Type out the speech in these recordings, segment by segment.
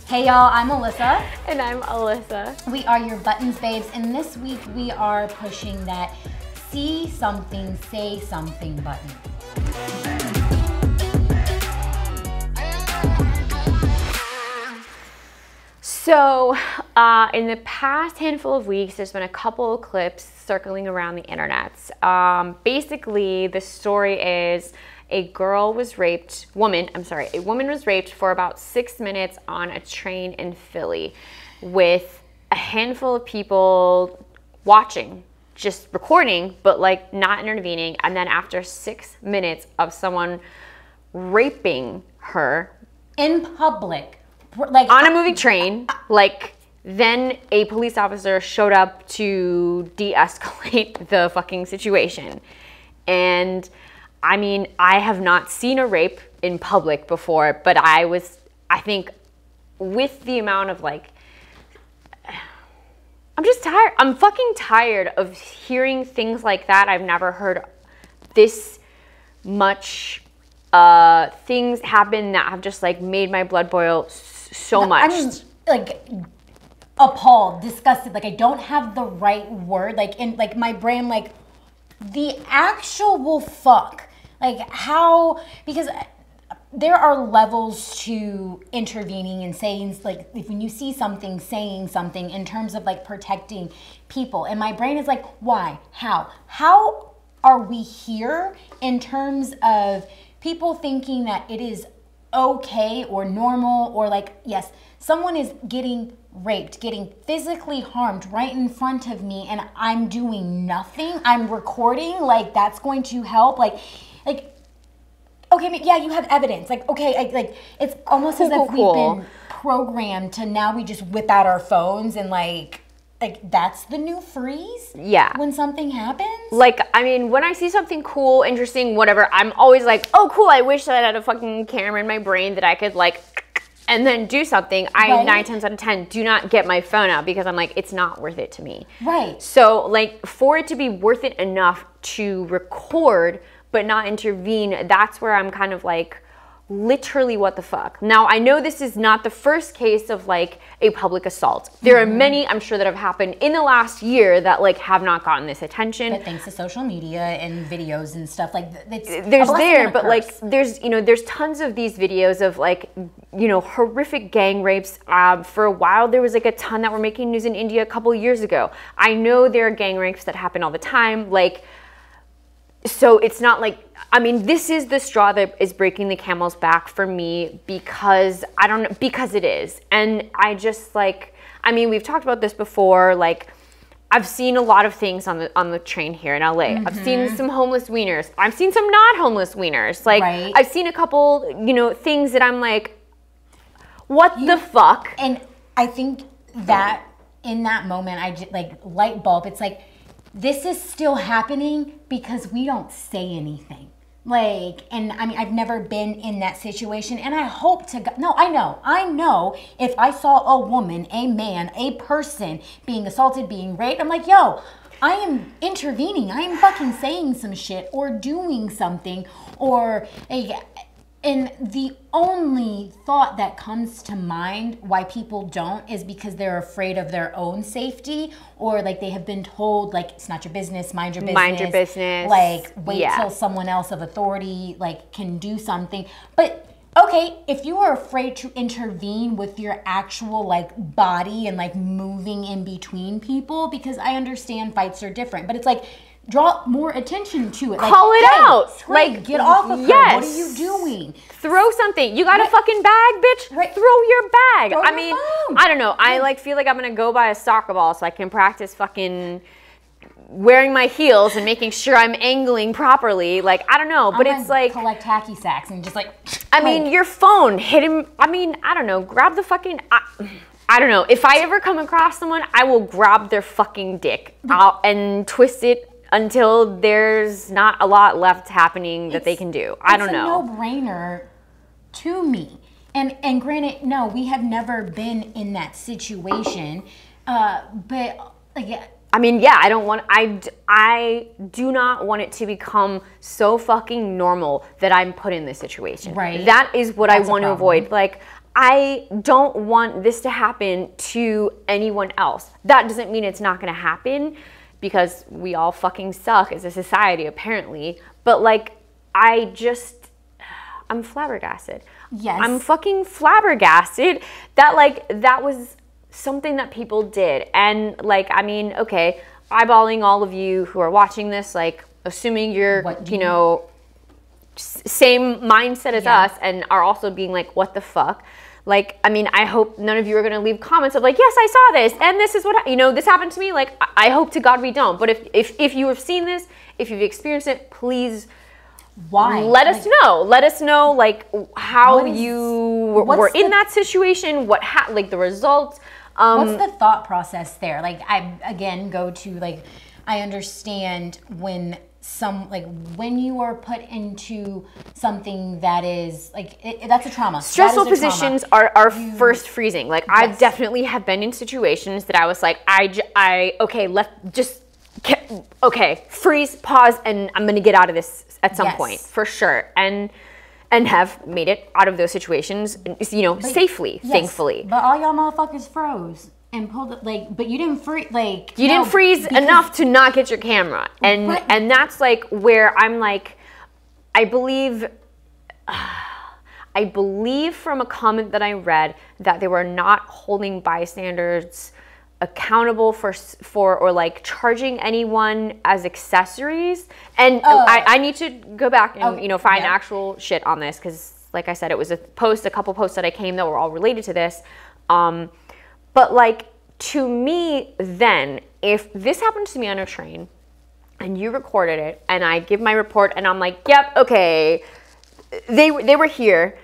Hey y'all, I'm Alyssa. And I'm Alyssa. We are your Buttons Babes, and this week we are pushing that see something, say something button. So, in the past handful of weeks, there's been a couple of clips circling around the internet. Basically, the story is a woman was raped for about 6 minutes on a train in Philly with a handful of people watching, just recording, but like not intervening. And then after 6 minutes of someone raping her in public, like on a moving train, then a police officer showed up to de-escalate the fucking situation. And I mean, I have not seen a rape in public before, but I think with the amount of I'm just tired. I'm fucking tired of hearing things like that. I've never heard this much things happen that have just made my blood boil so much. I'm appalled, disgusted. I don't have the right word. In my brain, the actual fuck. How, because there are levels to intervening and saying, when you see something, saying something in terms of protecting people. And my brain is why? How? How are we here in terms of people thinking that it is okay or normal or yes, someone is getting raped, getting physically harmed right in front of me and I'm doing nothing. I'm recording, that's going to help. Okay, yeah, you have evidence. Okay, it's almost as if we've been programmed to now we just whip out our phones and that's the new freeze? Yeah. When something happens? I mean, when I see something cool, interesting, whatever, I'm always oh, cool, I wish that I had a fucking camera in my brain that I could and then do something. I 9 times out of 10 do not get my phone out because I'm it's not worth it to me. Right. So for it to be worth it enough to record but not intervene, that's where I'm kind of literally what the fuck. Now, I know this is not the first case of a public assault. There are many, I'm sure, that have happened in the last year that have not gotten this attention. But thanks to social media and videos and stuff, there's tons of these videos of horrific gang rapes. For a while, there was a ton that were making news in India a couple years ago. I know there are gang rapes that happen all the time. So it's not I mean, this is the straw that is breaking the camel's back for me because because it is. And I just I mean, we've talked about this before. I've seen a lot of things on the train here in LA. I've seen some homeless wieners. I've seen some not homeless wieners. Right. I've seen a couple, things that I'm what the fuck? And I think that in that moment, I just light bulb. It's this is still happening because we don't say anything. And I mean, I've never been in that situation and I hope to God, no, I know if I saw a woman, a man, a person being assaulted, being raped, I'm yo, I am intervening. I am fucking saying some shit or doing something and the only thought that comes to mind why people don't is because they're afraid of their own safety or they have been told it's not your business, mind your business. Mind your business. Wait till someone else of authority can do something. But okay, if you are afraid to intervene with your actual body and moving in between people, because I understand fights are different, but it's draw more attention to it. Call it out. Get off of her. Yes. What are you doing? Throw something. You got a fucking bag, bitch? Right. Throw your bag. Throw I your mean, phone. I don't know. I feel I'm gonna go buy a soccer ball so I can practice fucking wearing my heels and making sure I'm angling properly. I don't know, but it's collect hacky sacks and just I mean, your phone, hit him. I mean, I don't know. Grab the fucking. I don't know. If I ever come across someone, I will grab their fucking dick and twist it until there's not a lot left happening that they can do. I don't know. It's a no-brainer to me. And granted, no, we have never been in that situation. But I mean, yeah, I do not want it to become so fucking normal that I'm put in this situation. Right. That is what I want to avoid. Like, I don't want this to happen to anyone else. That doesn't mean it's not gonna happen, because we all fucking suck as a society, apparently. But like, I'm flabbergasted. Yes. I'm fucking flabbergasted that like, that was something that people did. And like, I mean, okay, eyeballing all of you who are watching this, like, assuming you're, same mindset as us and are also being like, what the fuck? Like, I mean, I hope none of you are going to leave comments of like, yes, I saw this and this is what, this happened to me. Like, I hope to God we don't. But if you have seen this, if you've experienced it, please let us know. Let us know like how you were in that situation, like the results. What's the thought process there? Like, I again go to like, I understand when when you are put into something that is like, that's a trauma. Stressful positions are first freezing. Like, yes. I definitely have been in situations that I was like, okay, freeze, pause, and I'm gonna get out of this at some point for sure. And have made it out of those situations, safely, thankfully. But all y'all motherfuckers froze and pulled it, like, but you didn't freeze, like, you didn't freeze enough to not get your camera, and that's like where I'm like, I believe from a comment that I read that they were not holding bystanders accountable for or like charging anyone as accessories. And I need to go back and find actual shit on this, because like I said, it was a couple posts that I came that were all related to this. But like, to me then, if this happened to me on a train and you recorded it and I give my report and I'm like, yep, okay, they were here,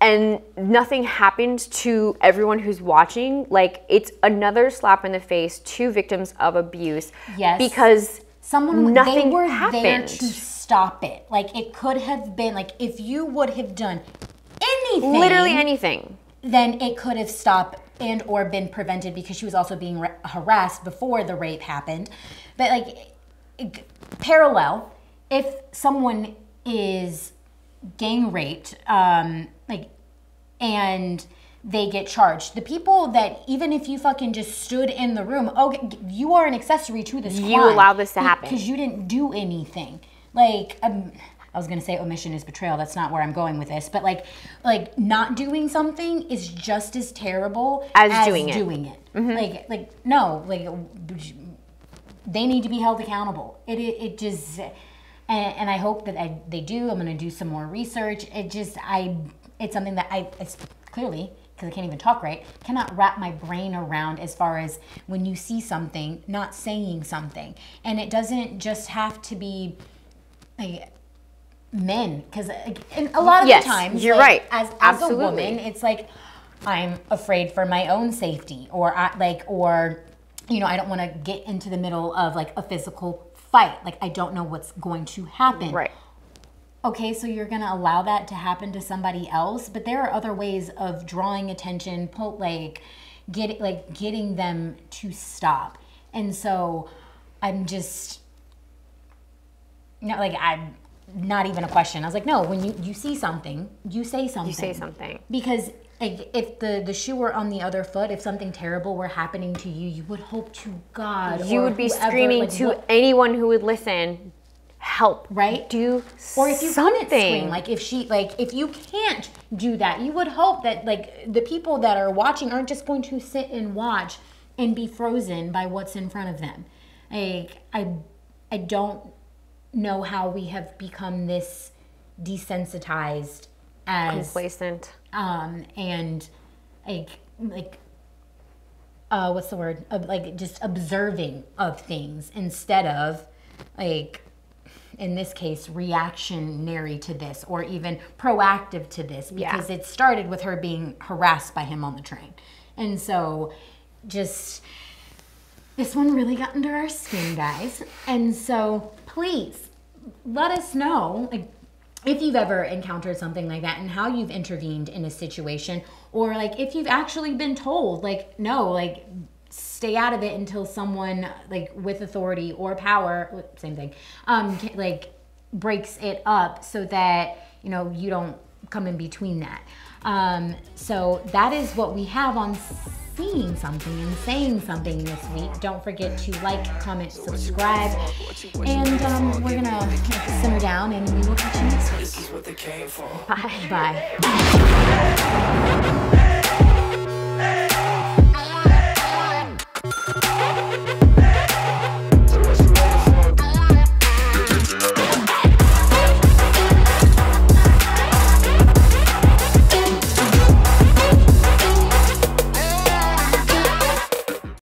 and nothing happened to everyone who's watching, like, it's another slap in the face to victims of abuse. Yes. Because nothing they were happened. There to stop it. Like, it could have been, like, if you would have done anything. Literally anything. Then it could have stopped and or been prevented, because she was also being harassed before the rape happened. But, like, parallel, if someone is gang raped, and they get charged, the people that, even if you fucking just stood in the room, okay, you are an accessory to this crime. You allowed this to happen. Because you didn't do anything. Like, I was gonna say omission is betrayal. That's not where I'm going with this. But like not doing something is just as terrible as doing it. Mm-hmm. Like no, like, they need to be held accountable. It just, and I hope that they do. I'm gonna do some more research. It's something that it's clearly, because I can't even talk right, cannot wrap my brain around, as far as when you see something, not saying something. And it doesn't just have to be like men, because a lot of the times, you're like, right. As a woman, it's like, I'm afraid for my own safety, or I don't want to get into the middle of like a physical fight. Like, I don't know what's going to happen. Right. Okay, so you're gonna allow that to happen to somebody else, but there are other ways of drawing attention, getting them to stop. And so I'm just, I'm not even a question. I was like, no, when you see something, you say something. You say something. Because like, if the shoe were on the other foot, if something terrible were happening to you, you would hope to God. You would be screaming to anyone who would listen, help, right? Do or if you something. Couldn't scream, if you can't do that, you would hope that like the people that are watching aren't just going to sit and watch and be frozen by what's in front of them. Like, I don't know how we have become this desensitized, as complacent, and what's the word? Like, just observing of things instead of like, in this case, reactionary to this, or even proactive to this, because it started with her being harassed by him on the train. And so just, this one really got under our skin, guys. And so please let us know, like, if you've ever encountered something like that and how you've intervened in a situation, or like if you've actually been told, like, no, like, stay out of it until someone like with authority or power, same thing, like breaks it up, so that you don't come in between that. So that is what we have on seeing something and saying something this week. Don't forget to like, comment, subscribe, and we're gonna simmer down and we will catch you next week. Bye. Bye.